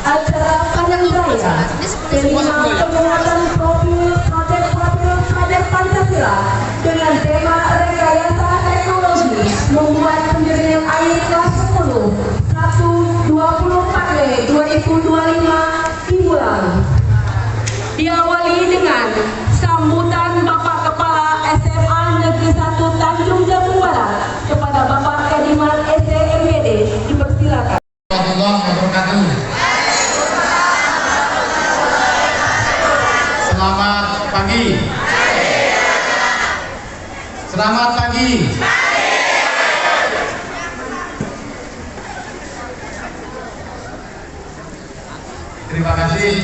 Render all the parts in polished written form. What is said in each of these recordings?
Acara Panen Raya tema penguatan proyek Pancasila dengan tema rekayasa teknologi membuat pendirian air kelas 10 1/24 2025 dimulai. Diawali dengan sambutan Bapak Kepala SMA Negeri 1 Tanjung Jabung Barat kepada Bapak Kadimat SDMPD. Dipersilakan. Selamat pagi. Selamat pagi. Terima kasih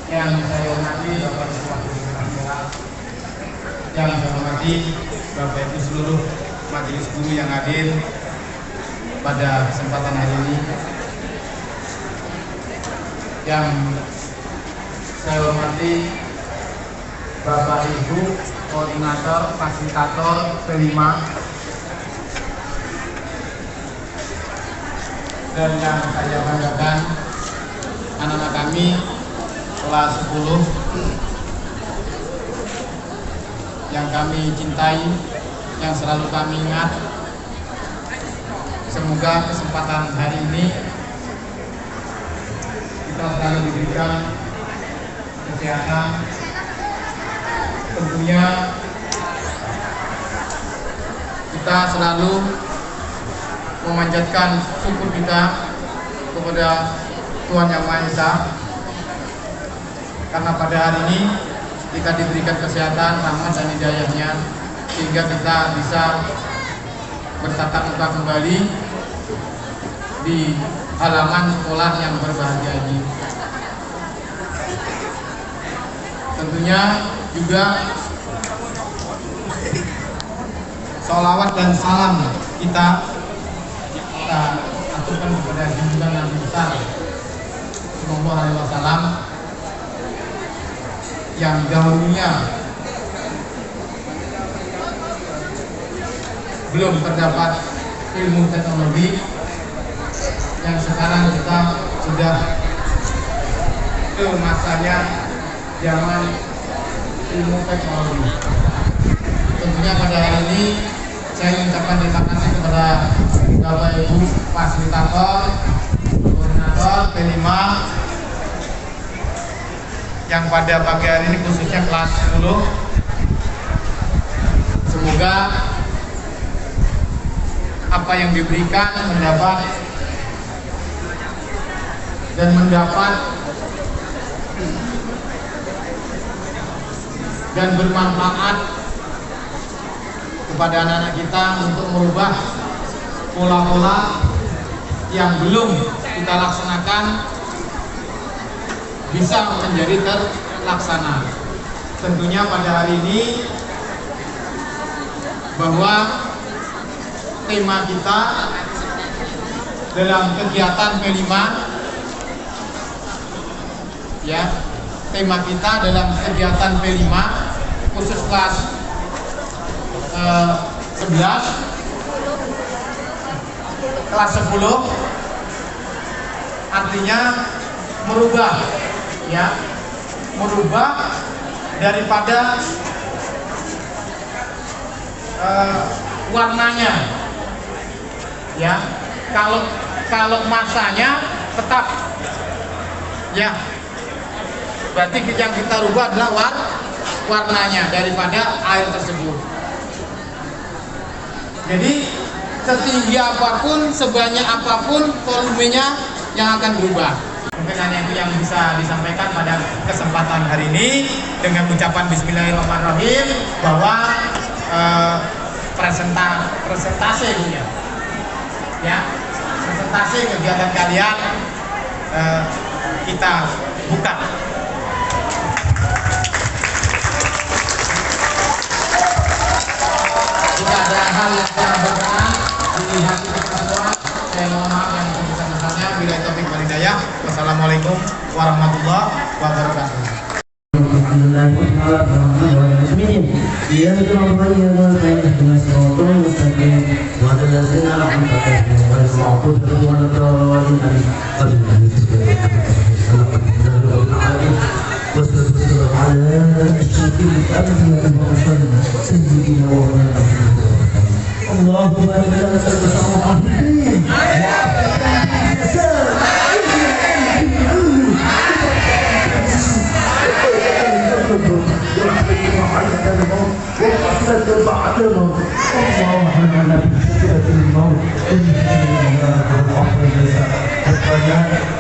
yang saya hormati Bapak Ketua, yang saya hormati Bapak Ibu seluruh majelis guru yang hadir pada kesempatan hari ini, yang saya hormati Bapak Ibu koordinator fasilitator P5, dan yang saya banggakan anak-anak kami kelas 10 yang kami cintai, yang selalu kami ingat. Semoga kesempatan hari ini kita selalu diberikan kesehatan, tentunya kita selalu memanjatkan syukur kita kepada Tuhan Yang Maha Esa, karena pada hari ini kita diberikan kesehatan, rahmat dan hidayahnya, sehingga kita bisa bertatap muka kembali di halaman sekolah yang berbahagia ini. Tentunya juga sholawat dan salam kita aturkan kepada junjungan Nabi besar Sallallahu Alaihi Wasallam yang dahulunya belum terdapat ilmu teknologi, yang sekarang kita sudah ke masanya zaman ilmu teknologi. Tentunya pada hari ini saya mengucapkan terima kasih kepada Bapak Ibu fasilitator, koordinator P5 yang pada pagi hari ini khususnya kelas 10. Semoga apa yang diberikan mendapat dan bermanfaat kepada anak-anak kita untuk merubah pola-pola yang belum kita laksanakan bisa menjadi terlaksana. Tentunya pada hari ini bahwa tema kita dalam kegiatan P5, ya, tema kita dalam kegiatan P5 khusus kelas 11, kelas 10, artinya merubah, ya, merubah daripada warnanya, ya. Kalau masanya tetap, ya, berarti yang kita rubah adalah warnanya daripada air tersebut. Jadi setinggi apapun, sebanyak apapun volumenya yang akan berubah. Mungkin hanya itu yang bisa disampaikan pada kesempatan hari ini dengan ucapan Bismillahirrahmanirrahim bahwa presentasi ya, presentasi kegiatan kalian kita buka. Jika ada hal yang kurang berkenan di hati kita semua, saya mohon maaf yang sebesar-besarnya. Bila taufik wal hidayah. Wassalamualaikum warahmatullahi wabarakatuh. sallallahu wa sallam sayyidina wa Allahumma barik lana bersama Muhammadin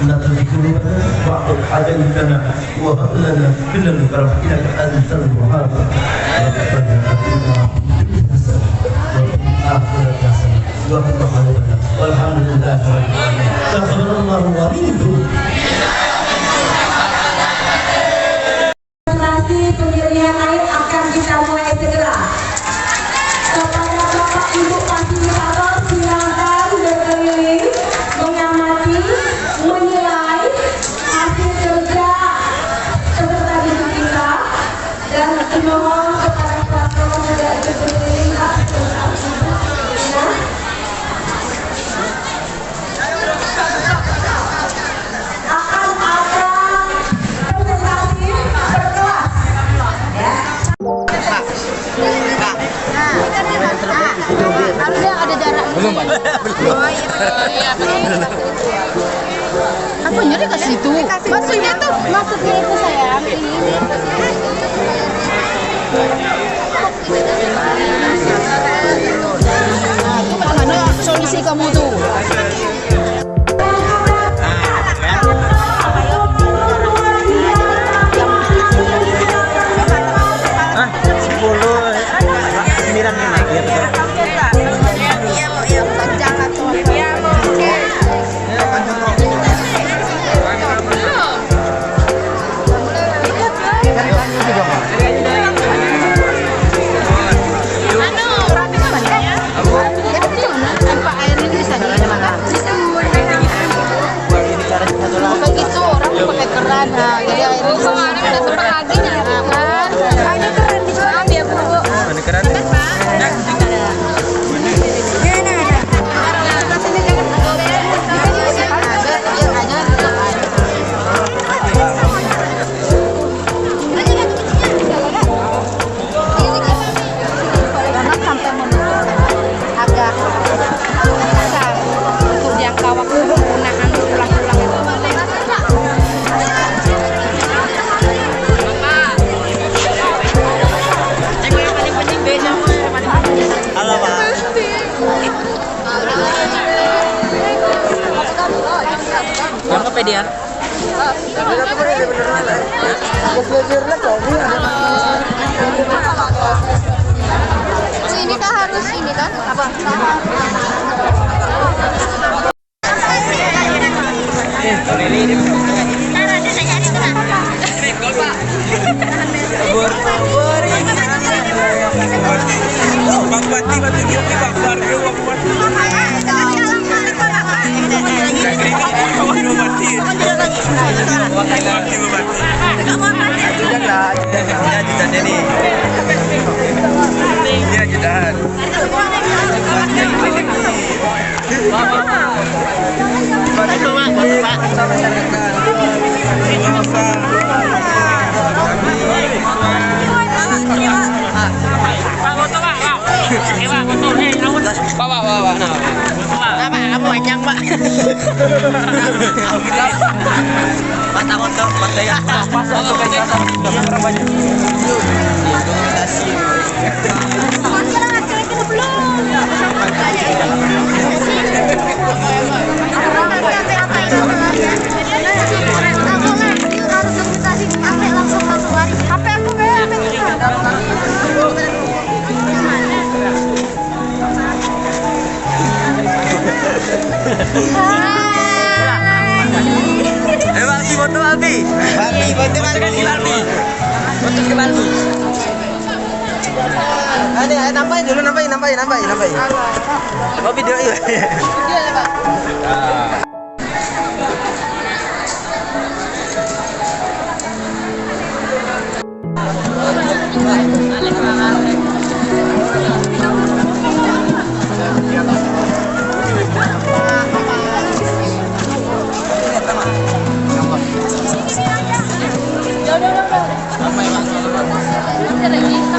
لا تذكرنا بعض الحاجة لنا وهب لنا من لدنك رحمة أنت الوهاب ربنا آتنا وفي الآخرة حسنة وقنا عذاب النار والحمد لله رب العالمين تقبل الله ومنكم. Pendirian air akan kita mulai segera. Kepada Bapak Ibu fasilitator silakan berkeliling mengamati, menilai hasil kerja peserta didik kita dan dimohon kepada paslon tidak berkeliling akan ada presentasi berkelas ya. Harusnya ada jarak. Belum, Pak. Oh iya. Aku nyari ke situ. Maksudnya itu sayang. Nah, itu bagaimana solusi kamu tuh? Begitu orang pakai keran, nah jadi airnya kemarin udah sempat lagi nyala kan? Ini keren di sana ya bu. Ini keren. Dia. Ini kan harus ini kan apa? Foto Albi. Foto Albi. Ada nambahin dulu, nambahin. Oh video iya. Video ya Pak. Udah lagi.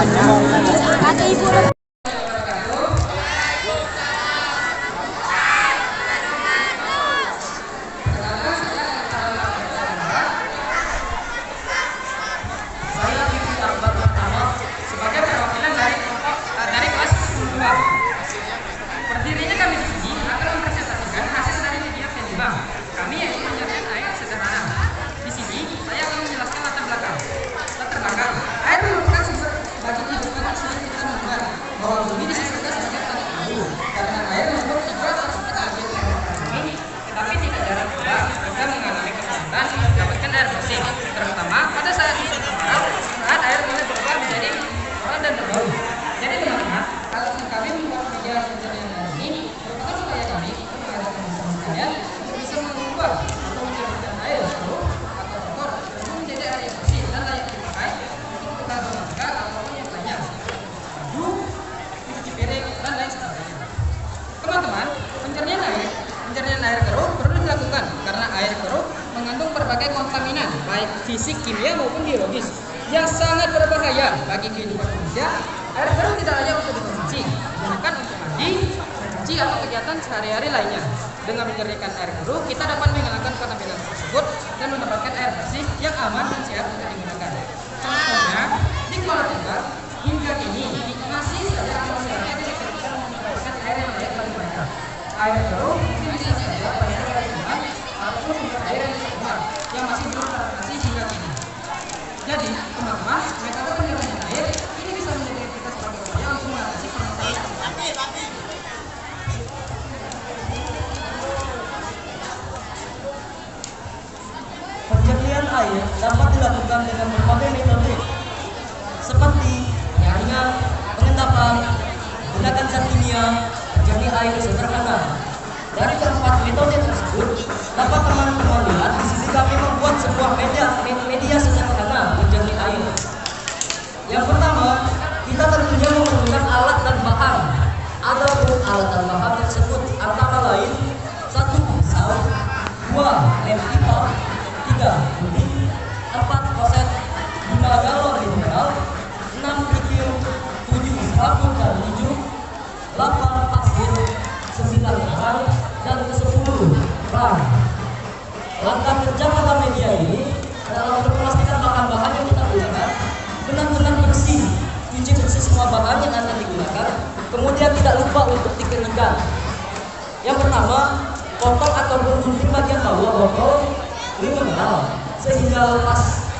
Ada ibu lagi. Saya Fikri Akbar pertama sebagai perwakilan dari kelompok dari kelas 2. Berdirinya kami di sini akan mempresentasikan hasil dari media Fedibank. Kami yaitu pencarian air sederhana. Di sini saya akan menjelaskan latar belakang. Air merupakan sumber bagi kehidupan manusia kita mendengar bahwa bumi disebutkan sebagai planet biru karena air membuat juga tersebut hasil bumi, tetapi tidak jarang pula kita mengalami kesulitan mendapatkan air bersih, terutama pada saat musim kemarau saat air mulai berubah menjadi kotoran dan berbau. Jadi teman-teman, alasan kami membuat media pencarian air ini merupakan upaya kami untuk mengadakan teman-teman sekalian untuk bisa mengubah atau menjadikan air keruh atau kotor menjadi air yang bersih dan layak dipakai untuk kita berolahraga ataupun yang lainnya, baju, cuci piring dan lain sebagainya. Teman-teman, pencernaan air keruh perlu dilakukan karena air keruh mengandung berbagai kontaminan baik fisik, kimia maupun biologis yang sangat berbahaya bagi kehidupan manusia. Air keruh tidak layak untuk dikonsumsi, digunakan untuk mandi, mencuci atau kegiatan sehari-hari lainnya. Dengan menjernihkan air keruh, kita dapat menghilangkan kontaminan tersebut dan mendapatkan air bersih yang aman dan sehat untuk digunakan. Contohnya, di Kuala Tunggal hingga kini masih saja masyarakat yang tidak mendapatkan air yang layak bagi mereka. Air keruh mungkin bisa saja pada kalian ataupun sumber air yang tercemar yang masih belum teratasi hingga kini. Jadi, teman-teman, metode penjernihan air ini bisa menjadi kita sebagai upaya untuk mengatasi permasalahan. Penjernihan air dapat dilakukan dengan berbagai metode seperti penyaringan, pengendapan, menggunakan zat kimia, penjernih air sederhana. Dari keempat metode tersebut, dapat teman-teman lihat di sini kami membuat sebuah media sederhana penjernih air. Yang pertama, kita tentunya memerlukan alat dan bahan. Ada alat dan bahan tersebut antara lain 1 pisau, 2 lem pipa, 3 putih, 4 koset, 5 galon mineral, 6 liquid, 7 sabun dan hijau, 8 pasir, 9 garam, dan ke-10 rang. Langkah kerja pada media ini adalah untuk memastikan bahan-bahan yang kita gunakan benar-benar bersih, cuci bersih semua bahan yang akan digunakan, kemudian tidak lupa untuk dikeringkan. Yang pertama, botol ataupun gunting bagian bawah botol ini mineral sehingga lepas.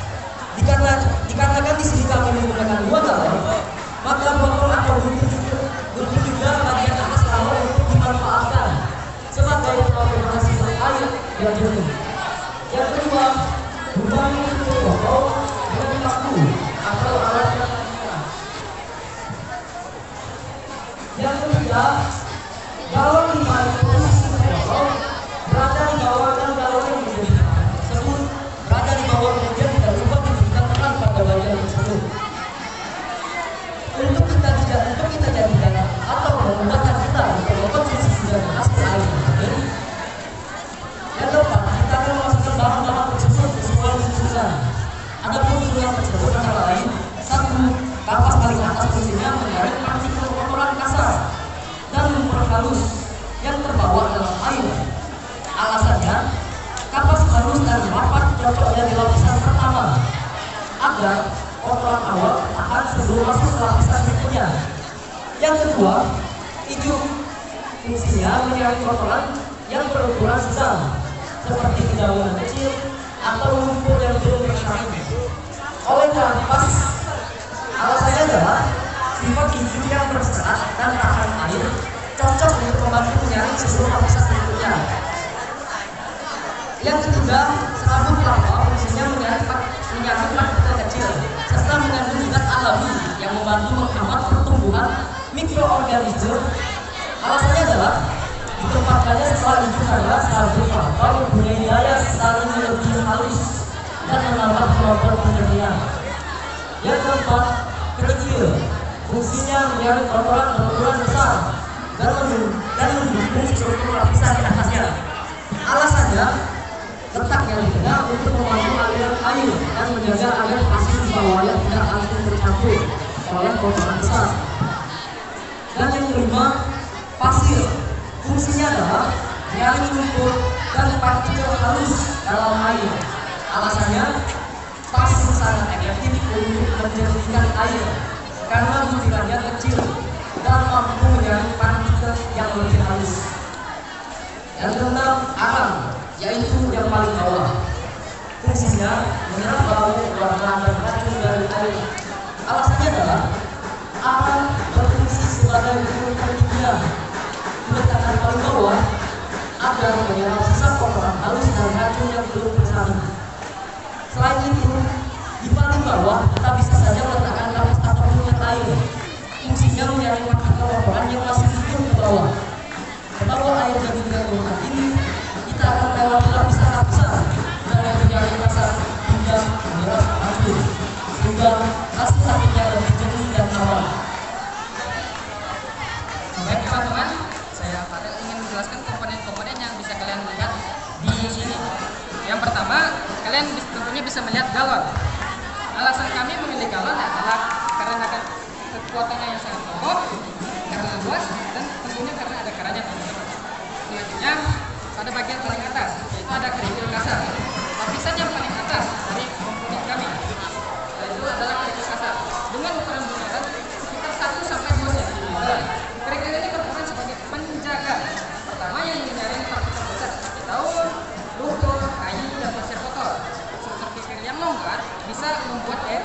Dikarenakan di sini kami menggunakan 2 galon, maka botol atau gunting juga bagian atas galon untuk dimanfaatkan sebagai transportasi air yang jernih. Yang kedua, gunakan botol dengan paku atau alat yang lainnya. Yang ketiga, galon 5 posisi botol berada di bawah dan galon yang tersebut berada di bawah, kemudian tidak lupa diberikan tekan pada bagian tersebut. Untuk kita jadikan atau memudahkan kita untuk mengkonsumsi sumber hasil air yang yang keempat, kita akan memasukkan bahan-bahan tersebut sesuai kesusahan. Adapun tujuan tersebut antara lain 1. Kapas paling atas fungsinya menyaring partikel kotoran kasar dan memperhalus yang terbawa dalam air. Alasannya, kapas halus dan rapat cocoknya di lapisan pertama agar kotoran awal tahan sebelum masuk ke lapisan berikutnya. Yang kedua, hijau fungsinya menyaring kotoran yang berukuran sedang seperti dedaunan kecil atau lumpur yang belum tersaring oleh kapas. Alasannya adalah sifat hijau yang berserat dan tahan air cocok untuk membantu menyaring sebelum lapisan berikutnya. Yang ketiga, sabun kelapa fungsinya menyaring partikel kecil serta mengandung zat alami yang membantu menghambat pertumbuhan mikroorganisme. Alasannya adalah ditempatkannya setelah itu karena sabun kelapa mempunyai daya saring lebih halus dan menambah kemampuan penjernihan. Yang keempat, kerikil fungsinya menyaring kotoran berukuran besar dan mendukung struktur lapisan di atasnya. Alasannya, letaknya di tengah untuk membantu aliran air dan menjaga agar pasir di bawahnya tidak langsung tercampur oleh kotoran besar. Dan yang kelima, pasir. Fungsinya adalah menyaring lumpur dan partikel halus dalam air. Alasannya, pasir sangat efektif untuk menjernihkan air karena butirannya kecil dan mampu menyaring partikel yang lebih halus. Yang keenam, arang, yaitu yang paling bawah. Fungsinya menyerap bau, warna, dan racun dari air. Alasannya adalah arang berfungsi sebagai pemuritan kimia. Diletakkan paling bawah agar menyerap sisa kotoran halus dan racun yang belum tersaring. Selain itu, di paling bawah kita bisa saja meletakkan kapas atau minyak air. Fungsinya menyaring partikel kotoran yang masih turun ke bawah. Ke bawah air dan juga kotoran ini, kita akan melewati lapisan-lapisan dari penyaring kasar hingga menyerap racun, sehingga hasil akhirnya lebih jernih dan aman. Baik teman-teman, saya Farel ingin menjelaskan komponen-komponen yang bisa kalian lihat di sini. Yang pertama, kalian tentunya bisa melihat galon. Alasan kami memilih galon adalah karena kekuatannya yang sangat kokoh, karena luas, dan tentunya karena ada keranjang. Selanjutnya, pada bagian paling atas, yaitu ada kerikil kasar. Lapisan yang paling atas dari komponen kami, yaitu adalah kerikil kasar dengan ukuran bulanan sekitar 1-2 cm. Kerikil ini berperan sebagai penjaga. Pertama yang menyaring partikel besar seperti daun, lumpur, kayu, dan pasir kotor. Struktur kerikil yang longgar bisa membuat air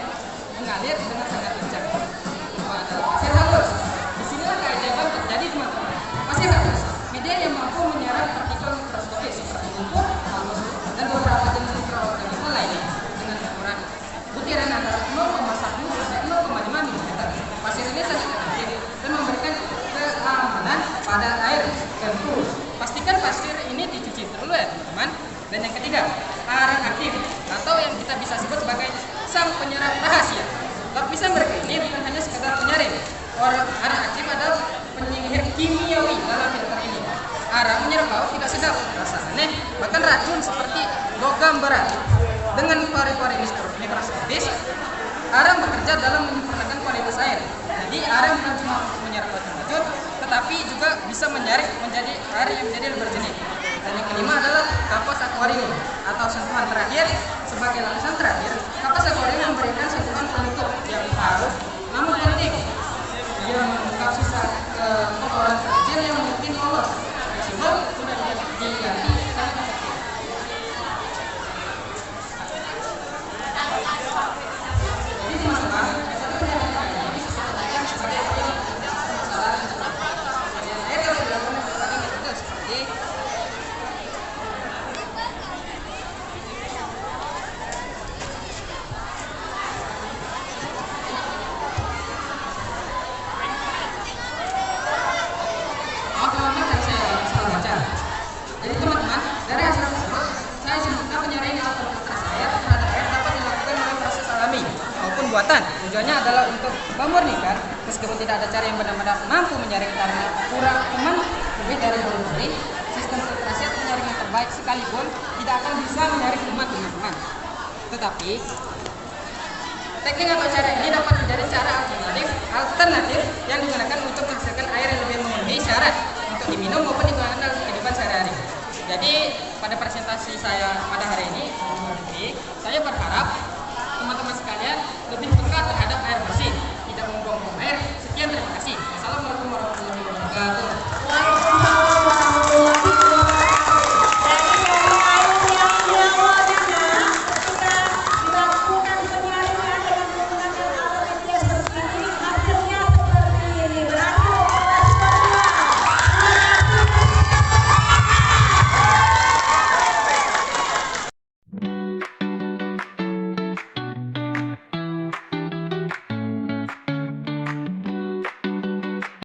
mengalir dengan sangat lancar. Kedua adalah pasir halus. Disinilah keajaiban terjadi teman-teman. Pasir halus, media yang mampu menyerap partikel mikroskopis seperti lumpur, halus, dan beberapa jenis mikroorganisme lainnya dengan ukuran butiran antara 0,1 sampai 0,5 mm. Pasir ini sangat efektif dan memberikan keamanan pada air. Tentu, pastikan pasir ini dicuci dulu ya teman-teman. Dan yang ketiga, arang aktif atau yang kita bisa sebut sebagai sang penyerap rahasia. Lapisan mereka ini bukan hanya sekedar penyaring. Arang aktif adalah penyihir kimiawi dalam filter ini. Arang menyerap bau tidak sedap, rasa aneh, bahkan racun seperti logam berat. Dengan pori-pori mikroskopis, arang bekerja dalam menyempurnakan kualitas air. Jadi arang bukan cuma menyerap racun-racun, tetapi juga bisa menyaring menjadi air yang menjadi lebih jernih. Dan yang kelima adalah kapas akuarium atau sentuhan terakhir. Sebagai lapisan terakhir, kapas akuarium memberikan sentuhan penutup yang halus namun penting. Dia membuka sisa kotoran kecil yang mungkin lolos. Fleksibel, sudah diganti sangat efektif. Jadi teman-teman, buatan. Tujuannya adalah untuk memurnikan, meskipun tidak ada cara yang benar-benar mampu menyaring karena kurang teman lebih dari pori-pori. Sistem filtrasi atau penyaring yang terbaik sekalipun tidak akan bisa menyaring kuman teman-teman. Tetapi teknik atau cara ini dapat menjadi cara alternatif yang digunakan untuk menghasilkan air yang lebih memenuhi syarat untuk diminum maupun digunakan dalam kehidupan sehari-hari. Jadi pada presentasi saya pada hari ini, saya berharap teman-teman